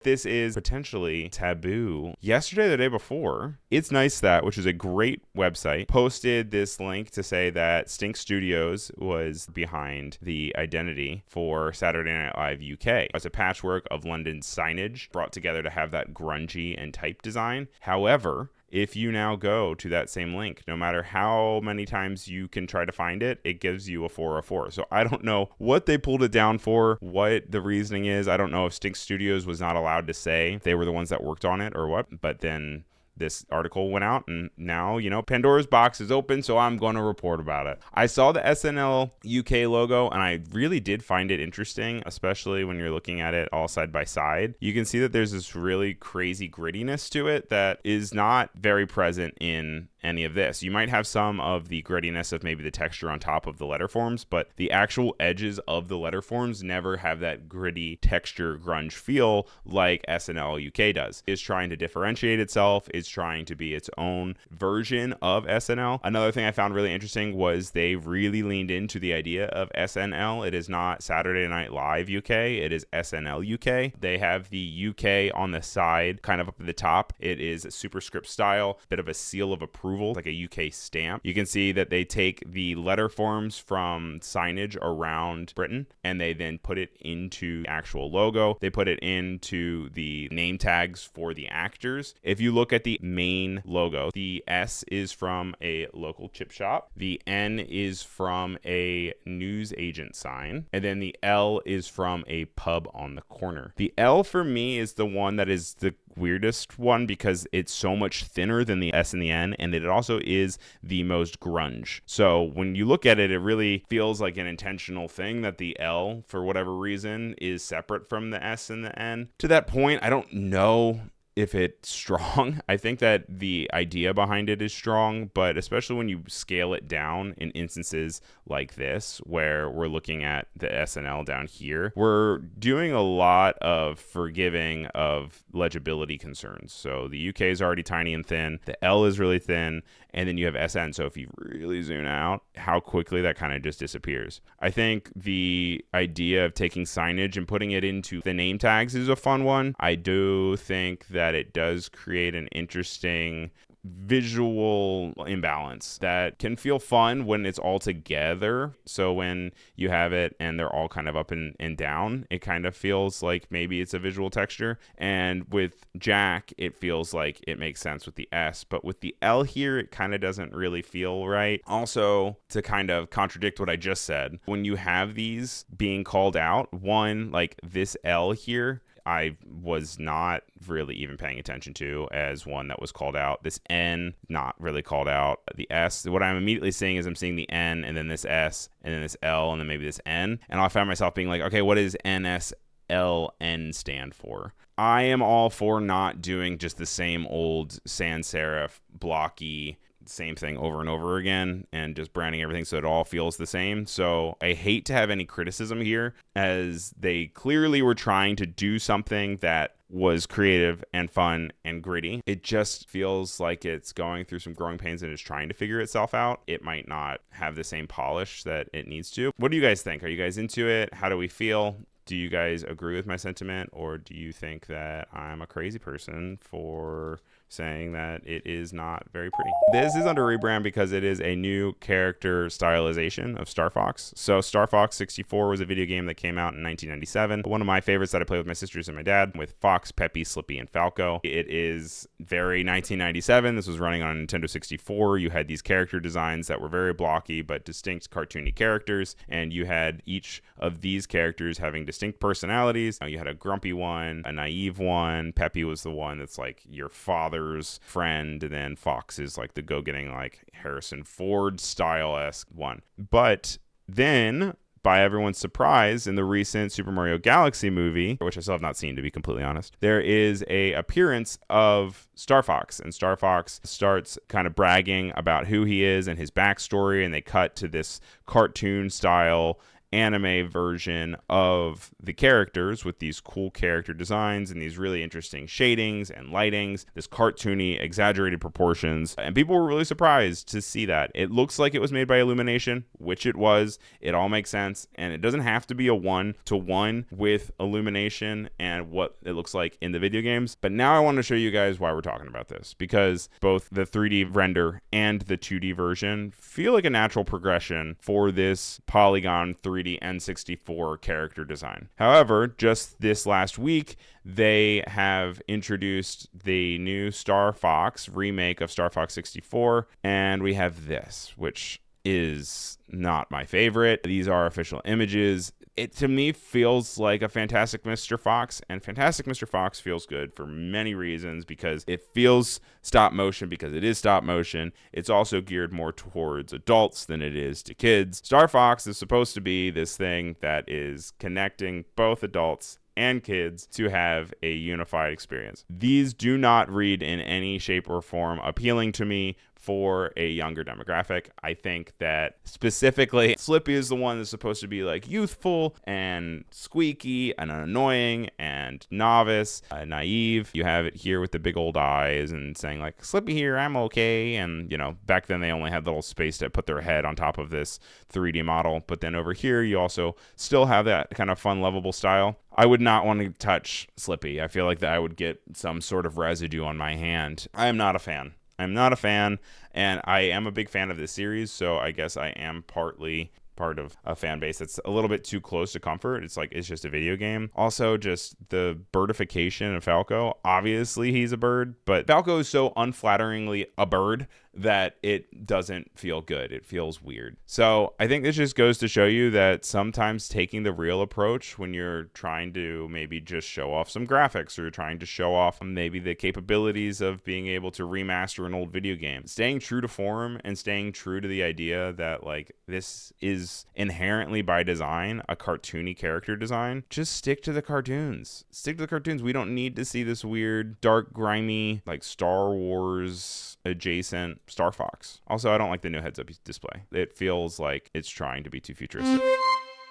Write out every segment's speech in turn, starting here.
This is potentially taboo. Yesterday, the day before, It's Nice That, which is a great website, posted this link to say that Stink Studios was behind the identity for Saturday Night Live UK. It's a patchwork of London signage brought together to have that grungy and type design. However, if you now go to that same link, no matter how many times you can try to find it, it gives you a 404. So I don't know what they pulled it down for, what the reasoning is. I don't know if Stink Studios was not allowed to say they were the ones that worked on it or what, but then this article went out and now, Pandora's box is open, so I'm going to report about it. I saw the SNL UK logo and I really did find it interesting, especially when you're looking at it all side by side. You can see that there's this really crazy grittiness to it that is not very present in any of this. You might have some of the grittiness of maybe the texture on top of the letter forms, but the actual edges of the letter forms never have that gritty texture grunge feel like SNL UK does. It's trying to differentiate itself. It's trying to be its own version of SNL. Another thing I found really interesting was they really leaned into the idea of SNL. It is not Saturday Night Live UK. It is SNL UK. They have the UK on the side, kind of up at the top. It is a superscript style, bit of a seal of approval, like a UK stamp. You can see that they take the letter forms from signage around Britain and they then put it into the actual logo. They put it into the name tags for the actors. If you look at the main logo, the S is from a local chip shop. The N is from a news agent sign. And then the L is from a pub on the corner. The L for me is the one that is the weirdest one because it's so much thinner than the S and the N, and it also is the most grunge. So when you look at it, it really feels like an intentional thing that the L, for whatever reason, is separate from the S and the N. To that point, I don't know if it's strong. I think that the idea behind it is strong, but especially when you scale it down in instances like this, where we're looking at the SNL down here, we're doing a lot of forgiving of legibility concerns. So the UK is already tiny and thin. The L is really thin. And then you have SN. So if you really zoom out, how quickly that kind of just disappears. I think the idea of taking signage and putting it into the name tags is a fun one. I do think that it does create an interesting visual imbalance that can feel fun when it's all together. So when you have it and they're all kind of up and down, it kind of feels like maybe it's a visual texture. And with Jack, it feels like it makes sense with the S, but with the L here, it kind of doesn't really feel right. Also, to kind of contradict what I just said, when you have these being called out, one, like this L here, I was not really even paying attention to as one that was called out. This N, not really called out. The S, what I'm immediately seeing is I'm seeing the N and then this S and then this L and then maybe this N. And I found myself being like, okay, what does NSLN stand for? I am all for not doing just the same old sans serif blocky same thing over and over again and just branding everything so it all feels the same. So I hate to have any criticism here, as they clearly were trying to do something that was creative and fun and gritty. It just feels like it's going through some growing pains and is trying to figure itself out. It might not have the same polish that it needs to. What do you guys think? Are you guys into it? How do we feel? Do you guys agree with my sentiment, or do you think that I'm a crazy person for saying that it is not very pretty? This is under rebrand because it is a new character stylization of Star Fox. So Star Fox 64 was a video game that came out in 1997. One of my favorites that I played with my sisters and my dad, with Fox, Peppy, Slippy, and Falco. It is very 1997. This was running on a Nintendo 64. You had these character designs that were very blocky but distinct cartoony characters, and you had each of these characters having distinct personalities. You had a grumpy one, a naive one. Peppy was the one that's like your father's friend, and then Fox is like the go-getting, like Harrison Ford style-esque one. But then, by everyone's surprise, in the recent Super Mario Galaxy movie, which I still have not seen, to be completely honest, there is a appearance of Star Fox, and Star Fox starts kind of bragging about who he is and his backstory, and they cut to this cartoon style anime version of the characters with these cool character designs and these really interesting shadings and lightings, this cartoony, exaggerated proportions. And people were really surprised to see that. It looks like it was made by Illumination, which it was. It all makes sense. And it doesn't have to be a one-to-one with Illumination and what it looks like in the video games. But now I want to show you guys why we're talking about this, because both the 3D render and the 2D version feel like a natural progression for this polygon 3D N64 character design. However, just this last week, they have introduced the new Star Fox remake of Star Fox 64, and we have this, which is not my favorite. These are official images. It to me feels like a Fantastic Mr. Fox, and Fantastic Mr. Fox feels good for many reasons, because it feels stop motion because it is stop motion. It's also geared more towards adults than it is to kids. Star Fox is supposed to be this thing that is connecting both adults and kids to have a unified experience. These do not read in any shape or form appealing to me for a younger demographic. I think that specifically Slippy is the one that's supposed to be like youthful and squeaky and annoying and novice, naive. You have it here with the big old eyes and saying like, Slippy here, I'm okay. And, you know, back then they only had little space to put their head on top of this 3D model. But then over here, you also still have that kind of fun, lovable style. I would not want to touch Slippy. I feel like that I would get some sort of residue on my hand. I am not a fan. I'm not a fan, and I am a big fan of this series, so I guess I am partly part of a fan base that's a little bit too close to comfort. It's like, it's just a video game. Also, just the birdification of Falco. Obviously, he's a bird, but Falco is so unflatteringly a bird that it doesn't feel good. It feels weird. So I think this just goes to show you that sometimes taking the real approach when you're trying to maybe just show off some graphics, or you're trying to show off maybe the capabilities of being able to remaster an old video game, staying true to form and staying true to the idea that like this is inherently by design a cartoony character design. Just stick to the cartoons. Stick to the cartoons. We don't need to see this weird, dark, grimy, like Star Wars adjacent Star Fox. Also, I don't like the new heads-up display. It feels like it's trying to be too futuristic.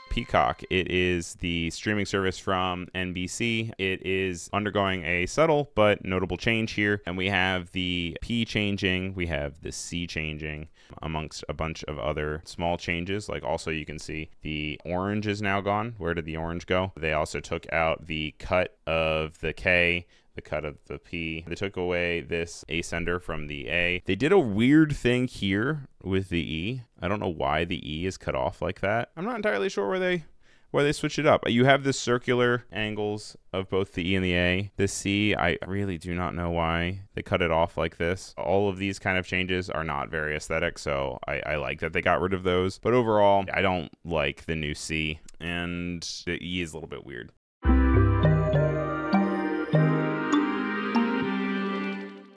Peacock. It is the streaming service from NBC. It is undergoing a subtle but notable change here. And we have the P changing, we have the C changing, amongst a bunch of other small changes. Like also you can see the orange is now gone. Where did the orange go? They also took out the cut of the K, the cut of the P. They took away this ascender from the A. They did a weird thing here with the E. I don't know why the E is cut off like that. I'm not entirely sure why they switched it up. You have the circular angles of both the E and the A. The C, I really do not know why they cut it off like this. All of these kind of changes are not very aesthetic, so I like that they got rid of those. But overall, I don't like the new C, and the E is a little bit weird.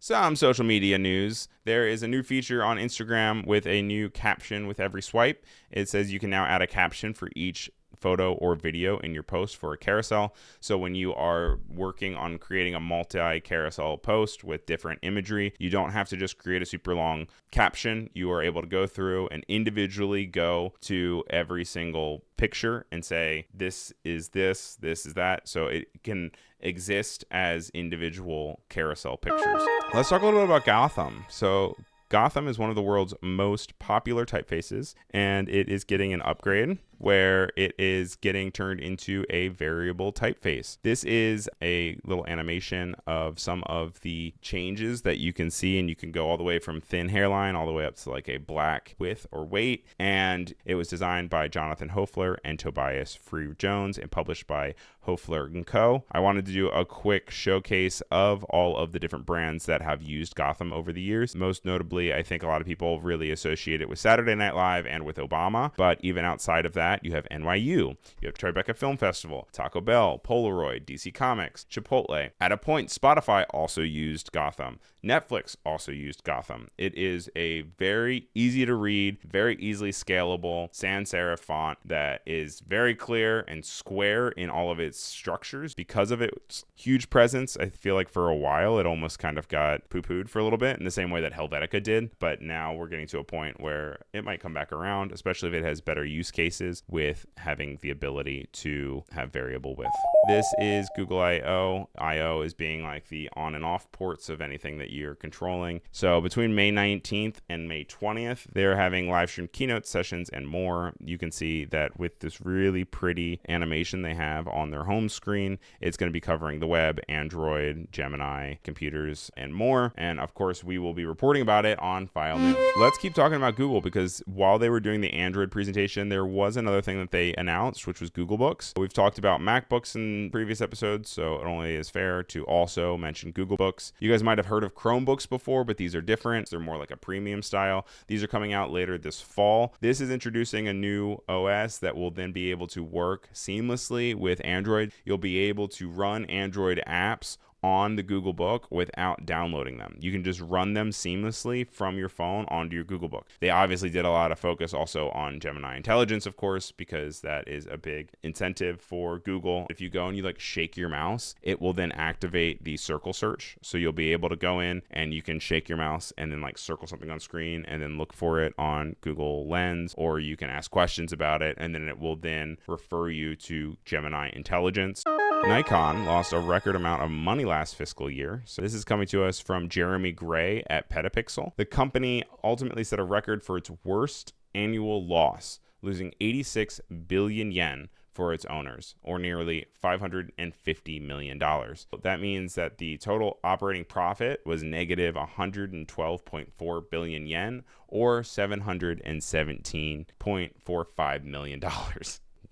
Some social media news. There is a new feature on Instagram with a new caption with every swipe. It says you can now add a caption for each photo or video in your post for a carousel. So when you are working on creating a multi-carousel post with different imagery, you don't have to just create a super long caption. You are able to go through and individually go to every single picture and say, this is this is that. So it can exist as individual carousel pictures. Let's talk a little bit about Gotham. So Gotham is one of the world's most popular typefaces, and it is getting an upgrade where it is getting turned into a variable typeface. This is a little animation of some of the changes that you can see, and you can go all the way from thin hairline all the way up to like a black width or weight. And it was designed by Jonathan Hoefler and Tobias Free-Jones and published by Hoefler & Co. I wanted to do a quick showcase of all of the different brands that have used Gotham over the years. Most notably, I think a lot of people really associate it with Saturday Night Live and with Obama, but even outside of that, you have NYU, you have Tribeca Film Festival, Taco Bell, Polaroid, DC Comics, Chipotle. At a point, Spotify also used Gotham. Netflix also used Gotham. It is a very easy to read, very easily scalable sans serif font that is very clear and square in all of its structures. Because of its huge presence, I feel like for a while it almost kind of got poo-pooed for a little bit in the same way that Helvetica did. But now we're getting to a point where it might come back around, especially if it has better use cases. lenses with having the ability to have variable width. This is Google I/O. I/O is being like the on and off ports of anything that you're controlling. So between May 19th and May 20th, they're having live stream keynote sessions and more. You can see that with this really pretty animation they have on their home screen, it's going to be covering the web, Android, Gemini, computers, and more. And of course, we will be reporting about it on File New. Let's keep talking about Google, because while they were doing the Android presentation, there was another thing that they announced, which was Googlebooks. We've talked about MacBooks in previous episodes, so it only is fair to also mention Googlebooks. You guys might have heard of Chromebooks before, but these are different. They're more like a premium style. These are coming out later this fall. This is introducing a new OS that will then be able to work seamlessly with Android. You'll be able to run Android apps on the Google Book without downloading them. You can just run them seamlessly from your phone onto your Google Book. They obviously did a lot of focus also on Gemini Intelligence, of course, because that is a big incentive for Google. If you go and you like shake your mouse, it will then activate the circle search. So you'll be able to go in and you can shake your mouse and then like circle something on screen and then look for it on Google Lens, or you can ask questions about it and then it will then refer you to Gemini Intelligence. Nikon lost a record amount of money last fiscal year. So this is coming to us from Jeremy Gray at Petapixel. The company ultimately set a record for its worst annual loss, losing 86 billion yen for its owners, or nearly $550 million. That means that the total operating profit was negative 112.4 billion yen, or $717.45 million.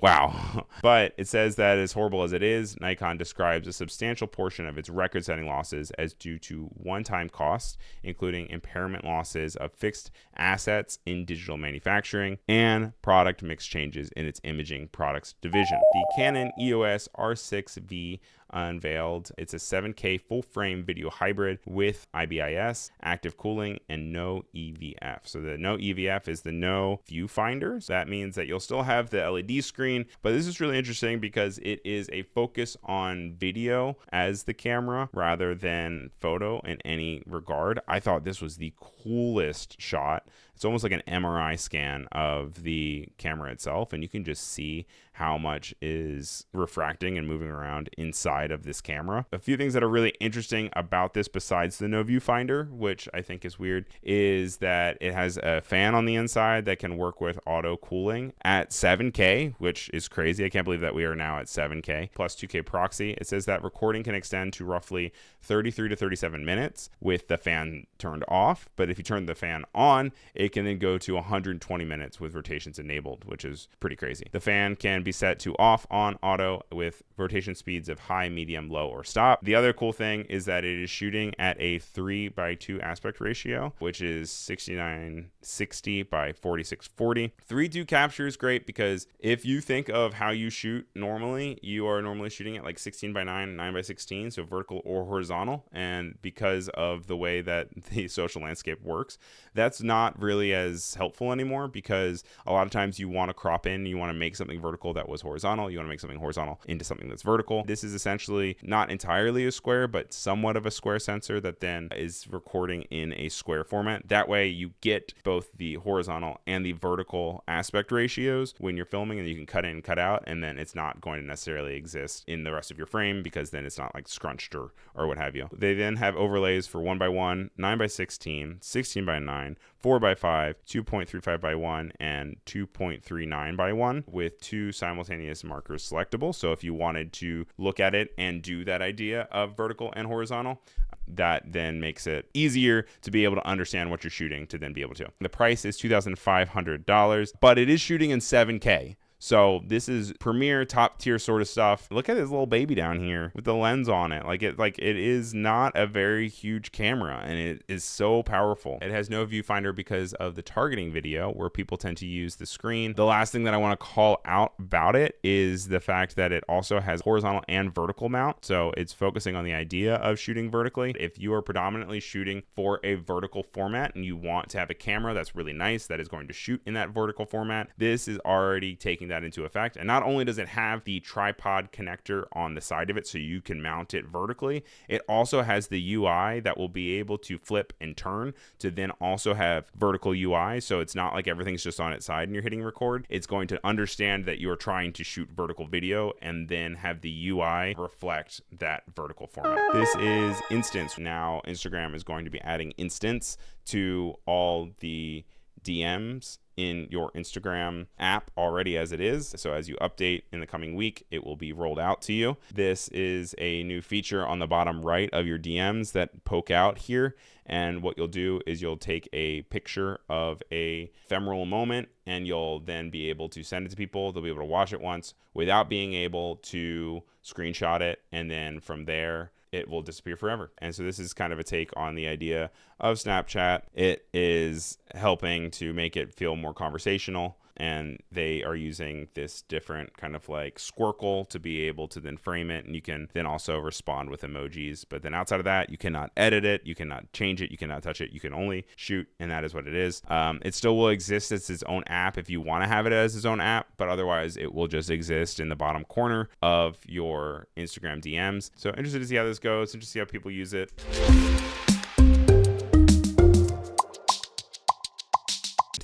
Wow. But it says that as horrible as it is, Nikon describes a substantial portion of its record-setting losses as due to one-time costs, including impairment losses of fixed assets in digital manufacturing and product mix changes in its imaging products division. The Canon EOS R6V unveiled. It's a 7K full-frame video hybrid with IBIS, active cooling, and no EVF. So the no EVF is the no viewfinder. So that means that you'll still have the LED screen, but this is really interesting because it is a focus on video as the camera rather than photo in any regard. I thought this was the coolest shot. It's almost like an MRI scan of the camera itself, and you can just see how much is refracting and moving around inside of this camera. A few things that are really interesting about this, besides the no viewfinder, which I think is weird, is that it has a fan on the inside that can work with auto cooling at 7K, which is crazy. I can't believe that we are now at 7K plus 2K proxy. It says that recording can extend to roughly 33 to 37 minutes with the fan turned off, but if you turn the fan on, it can then go to 120 minutes with rotations enabled, which is pretty crazy. The fan can be set to off, on, auto with rotation speeds of high, medium, low, or stop. The other cool thing is that it is shooting at a 3:2 aspect ratio, which is 6960 by 4640. 3:2 capture is great because if you think of how you shoot normally, you are normally shooting at like 16:9, 9:16, so vertical or horizontal. And because of the way that the social landscape works, that's not really as helpful anymore, because a lot of times you want to crop in, you want to make something vertical that was horizontal, you want to make something horizontal into something that's vertical. This is essentially not entirely a square, but somewhat of a square sensor that then is recording in a square format. That way you get both the horizontal and the vertical aspect ratios when you're filming, and you can cut in, cut out, and then it's not going to necessarily exist in the rest of your frame, because then it's not like scrunched or what have you. They then have overlays for 1:1, 9:16, 16:9, 4:5, 2.35:1, and 2.39:1 with two simultaneous markers selectable. So if you wanted to look at it and do that idea of vertical and horizontal, that then makes it easier to be able to understand what you're shooting to then be able to. The price is $2,500, but it is shooting in 7K. So this is premier top tier sort of stuff. Look at this little baby down here with the lens on it. Like it is not a very huge camera, and it is so powerful. It has no viewfinder because of the targeting video where people tend to use the screen. The last thing that I want to call out about it is the fact that it also has horizontal and vertical mount. So it's focusing on the idea of shooting vertically. If you are predominantly shooting for a vertical format and you want to have a camera that's really nice that is going to shoot in that vertical format, this is already taking that into effect. And not only does it have the tripod connector on the side of it so you can mount it vertically, it also has the UI that will be able to flip and turn to then also have vertical UI. So it's not like everything's just on its side and you're hitting record. It's going to understand that you're trying to shoot vertical video and then have the UI reflect that vertical format. This is Instance. Now Instagram is going to be adding Instance to all the DMs in your Instagram app already as it is. So as you update in the coming week, it will be rolled out to you. This is a new feature on the bottom right of your DMs that poke out here. And what you'll do is you'll take a picture of a ephemeral moment and you'll then be able to send it to people. They'll be able to watch it once without being able to screenshot it. And then from there, it will disappear forever. And so this is kind of a take on the idea of Snapchat. It is helping to make it feel more conversational, and they are using this different kind of like squircle to be able to then frame it, and you can then also respond with emojis. But then outside of that, you cannot edit it, you cannot change it, you cannot touch it, you can only shoot, and that is what it is. It still will exist as its own app if you want to have it as its own app, but otherwise it will just exist in the bottom corner of your Instagram DMs. So interested to see how this goes, interested to see how people use it.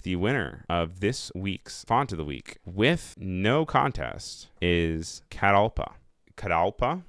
The winner of this week's Font of the Week with no contest is Catalpa. Catalpa?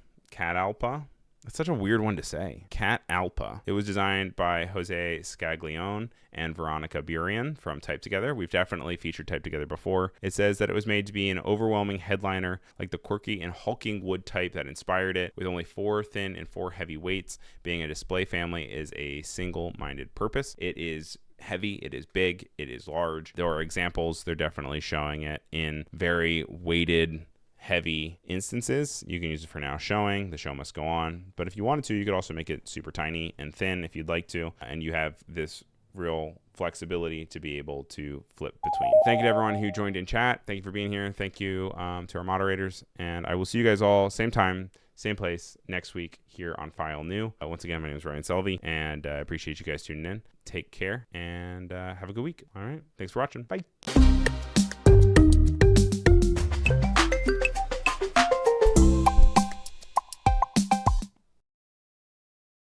That's such a weird one to say. Catalpa. It was designed by Jose Scaglione and Veronica Burian from Type Together. We've definitely featured Type Together before. It says that it was made to be an overwhelming headliner, like the quirky and hulking wood type that inspired it, with only 4 thin and 4 heavy weights. Being a display family is a single-minded purpose. It is heavy, it is big, it is large. There are examples, they're definitely showing it in very weighted, heavy instances. You can use it for now showing, the show must go on. But if you wanted to, you could also make it super tiny and thin if you'd like to. And you have this real flexibility to be able to flip between. Thank you to everyone who joined in chat. Thank you for being here. Thank you to our moderators. And I will see you guys all same time, same place next week here on File New. Once again, my name is Ryan Selvy, and I appreciate you guys tuning in. Take care and have a good week. All right. Thanks for watching. Bye.